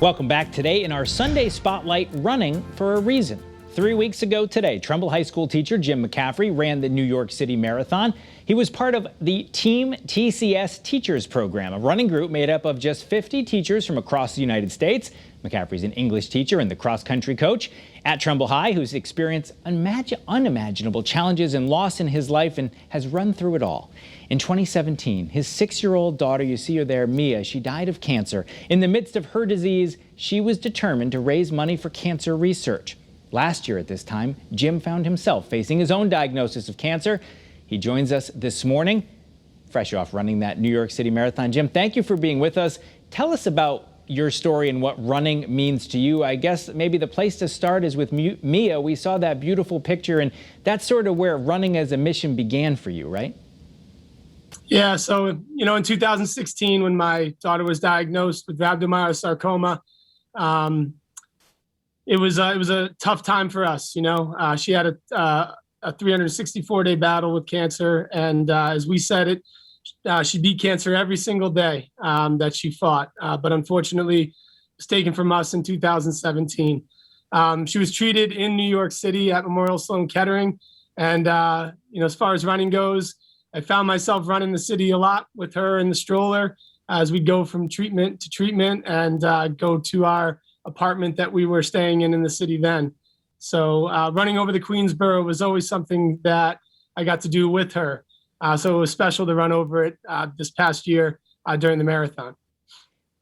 Welcome back. Today in our Sunday Spotlight, running for a reason. 3 weeks ago today, Trumbull High School teacher Jim McCaffrey ran the New York City Marathon. He was part of the Team TCS Teachers Program, a running group made up of just 50 teachers from across the United States. McCaffrey's an English teacher and the cross-country coach at Trumbull High, who's experienced unimaginable challenges and loss in his life and has run through it all. In 2017, his 6-year-old daughter, you see her there, Mia, she died of cancer. In the midst of her disease, she was determined to raise money for cancer research. Last year at this time, Jim found himself facing his own diagnosis of cancer. He joins us this morning, fresh off running that New York City Marathon. Jim, thank you for being with us. Tell us about your story and what running means to you. I guess maybe the place to start is with Mia. We saw that beautiful picture, and that's sort of where running as a mission began for you, right? Yeah, so, in 2016, when my daughter was diagnosed with rhabdomyosarcoma, it was a tough time for us. She had a 364-day battle with cancer, and as we said it, she beat cancer every single day that she fought, but unfortunately it was taken from us in 2017. She was treated in New York City at Memorial Sloan Kettering, and as far as running goes, I found myself running the city a lot with her in the stroller as we go from treatment to treatment and go to our apartment that we were staying in the city then. So running over the Queensboro was always something that I got to do with her. So it was special to run over it this past year during the marathon.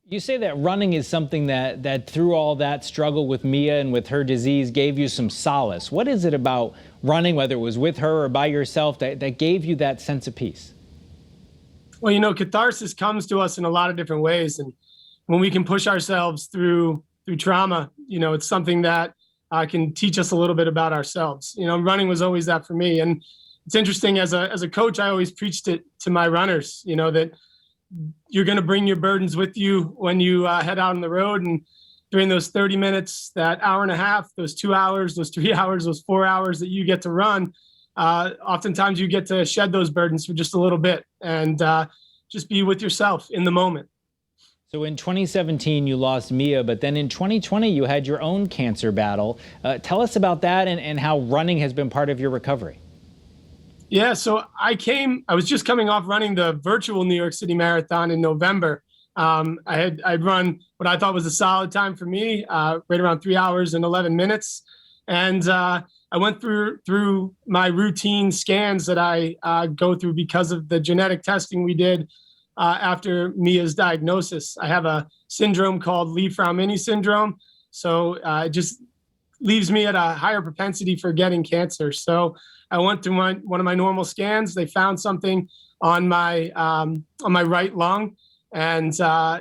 You say that running is something that through all that struggle with Mia and with her disease gave you some solace. What is it about running, whether it was with her or by yourself, that gave you that sense of peace? Well, catharsis comes to us in a lot of different ways. And when we can push ourselves through trauma, it's something that can teach us a little bit about ourselves. Running was always that for me. And it's interesting, as a coach, I always preached it to my runners, that you're going to bring your burdens with you when you head out on the road. And during those 30 minutes, that hour and a half, those 2 hours, those 3 hours, those 4 hours that you get to run, oftentimes you get to shed those burdens for just a little bit and just be with yourself in the moment. So in 2017, you lost Mia, but then in 2020, you had your own cancer battle. Tell us about that and how running has been part of your recovery. Yeah, so I was just coming off running the virtual New York City Marathon in November. I'd run what I thought was a solid time for me, right around 3 hours and 11 minutes. And I went through my routine scans that I go through because of the genetic testing we did after Mia's diagnosis. I have a syndrome called Lee-Fraumeni syndrome. So it just leaves me at a higher propensity for getting cancer. So I went through one of my normal scans. They found something on my right lung, and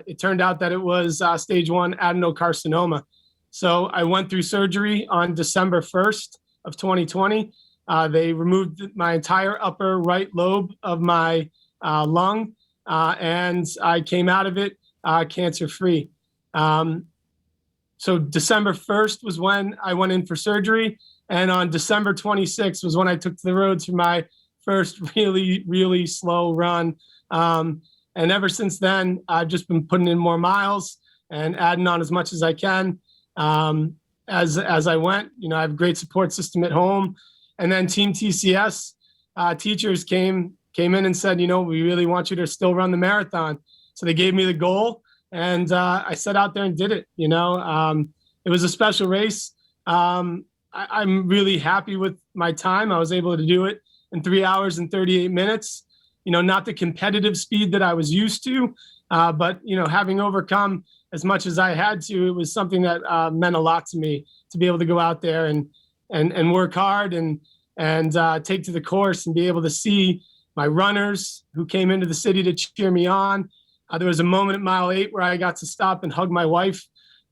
it turned out that it was stage 1 adenocarcinoma. So I went through surgery on December 1st of 2020. They removed my entire upper right lobe of my lung, and I came out of it cancer-free. So December 1st was when I went in for surgery. And on December 26th was when I took to the roads for my first really, really slow run. And ever since then, I've just been putting in more miles and adding on as much as I can as I went. I have a great support system at home. And then Team TCS teachers came in and said, we really want you to still run the marathon. So they gave me the goal, and I set out there and did it. It was a special race. I'm really happy with my time. I was able to do it in 3 hours and 38 minutes. Not the competitive speed that I was used to, but having overcome as much as I had to, it was something that meant a lot to me to be able to go out there and work hard and take to the course and be able to see my runners who came into the city to cheer me on. There was a moment at mile 8 where I got to stop and hug my wife,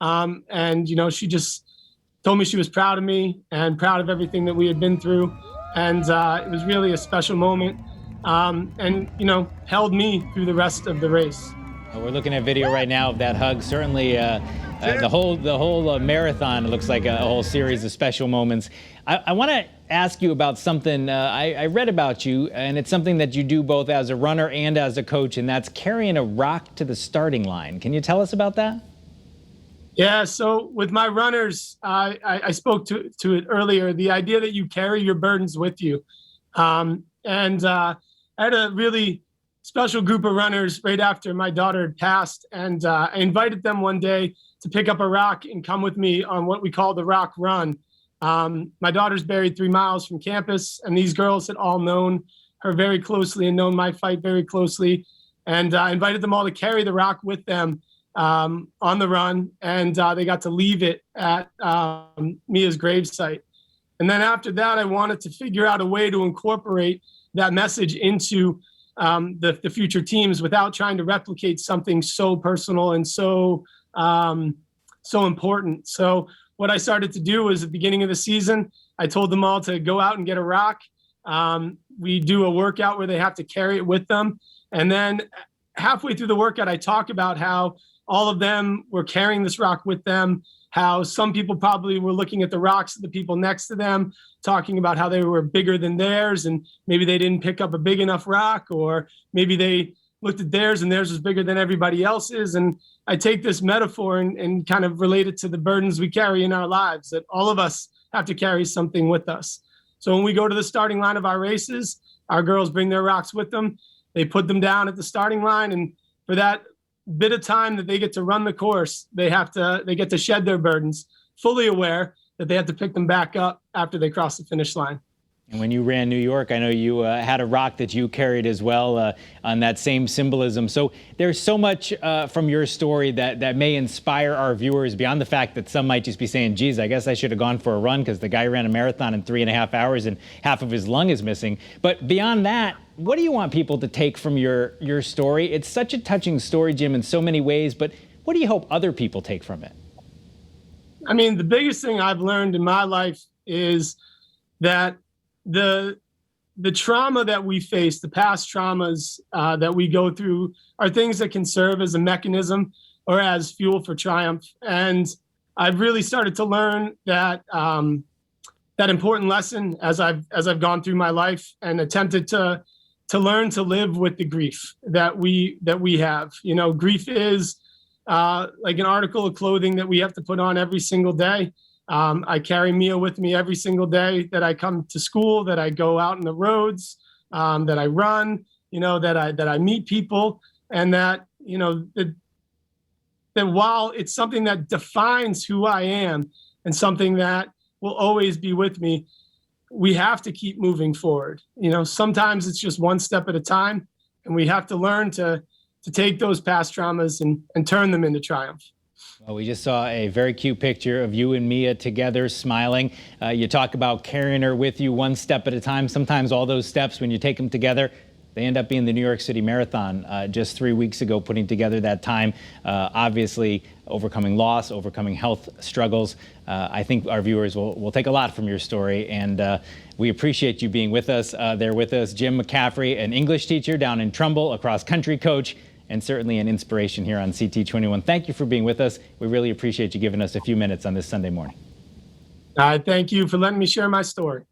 and she just told me she was proud of me and proud of everything that we had been through. And it was really a special moment and held me through the rest of the race. We're looking at video right now of that hug. Certainly the whole marathon looks like a whole series of special moments. I want to ask you about something I read about you, and it's something that you do both as a runner and as a coach, and that's carrying a rock to the starting line. Can you tell us about that? Yeah, so with my runners, I spoke to it earlier, the idea that you carry your burdens with you. I had a really special group of runners right after my daughter had passed, and I invited them one day to pick up a rock and come with me on what we call the rock run. My daughter's buried 3 miles from campus, and these girls had all known her very closely and known my fight very closely. And I invited them all to carry the rock with them on the run, and they got to leave it at Mia's gravesite. And then after that, I wanted to figure out a way to incorporate that message into the future teams without trying to replicate something so personal and so important. So what I started to do was at the beginning of the season, I told them all to go out and get a rock. We do a workout where they have to carry it with them. And then halfway through the workout, I talk about how all of them were carrying this rock with them, how some people probably were looking at the rocks of the people next to them, talking about how they were bigger than theirs, and maybe they didn't pick up a big enough rock, or maybe they looked at theirs and theirs was bigger than everybody else's. And I take this metaphor and kind of relate it to the burdens we carry in our lives, that all of us have to carry something with us. So when we go to the starting line of our races, our girls bring their rocks with them. They put them down at the starting line, and for that bit of time that they get to run the course, they get to shed their burdens, fully aware that they have to pick them back up after they cross the finish line. And when you ran New York, I know you had a rock that you carried as well on that same symbolism. So there's so much from your story that may inspire our viewers beyond the fact that some might just be saying, geez, I guess I should have gone for a run because the guy ran a marathon in 3.5 hours and half of his lung is missing. But beyond that, what do you want people to take from your story? It's such a touching story, Jim, in so many ways, but what do you hope other people take from it? I mean, the biggest thing I've learned in my life is that the trauma that we face, the past traumas that we go through, are things that can serve as a mechanism or as fuel for triumph. And I've really started to learn that that important lesson as I've gone through my life and attempted to learn to live with the grief that we have. You know, grief is like an article of clothing that we have to put on every single day. I carry Mia with me every single day that I come to school, that I go out on the roads, that I run, you know, that I meet people, and that, you know, that while it's something that defines who I am and something that will always be with me, we have to keep moving forward. You know, sometimes it's just one step at a time, and we have to learn to take those past traumas and turn them into triumph. Well, we just saw a very cute picture of you and Mia together smiling. You talk about carrying her with you one step at a time. Sometimes all those steps, when you take them together, they end up being the New York City Marathon just 3 weeks ago, putting together that time, obviously overcoming loss, overcoming health struggles. I think our viewers will take a lot from your story, and we appreciate you being with us. There with us, Jim McCaffrey, an English teacher down in Trumbull, a cross-country coach, and certainly an inspiration here on CT21. Thank you for being with us. We really appreciate you giving us a few minutes on this Sunday morning. Thank you for letting me share my story.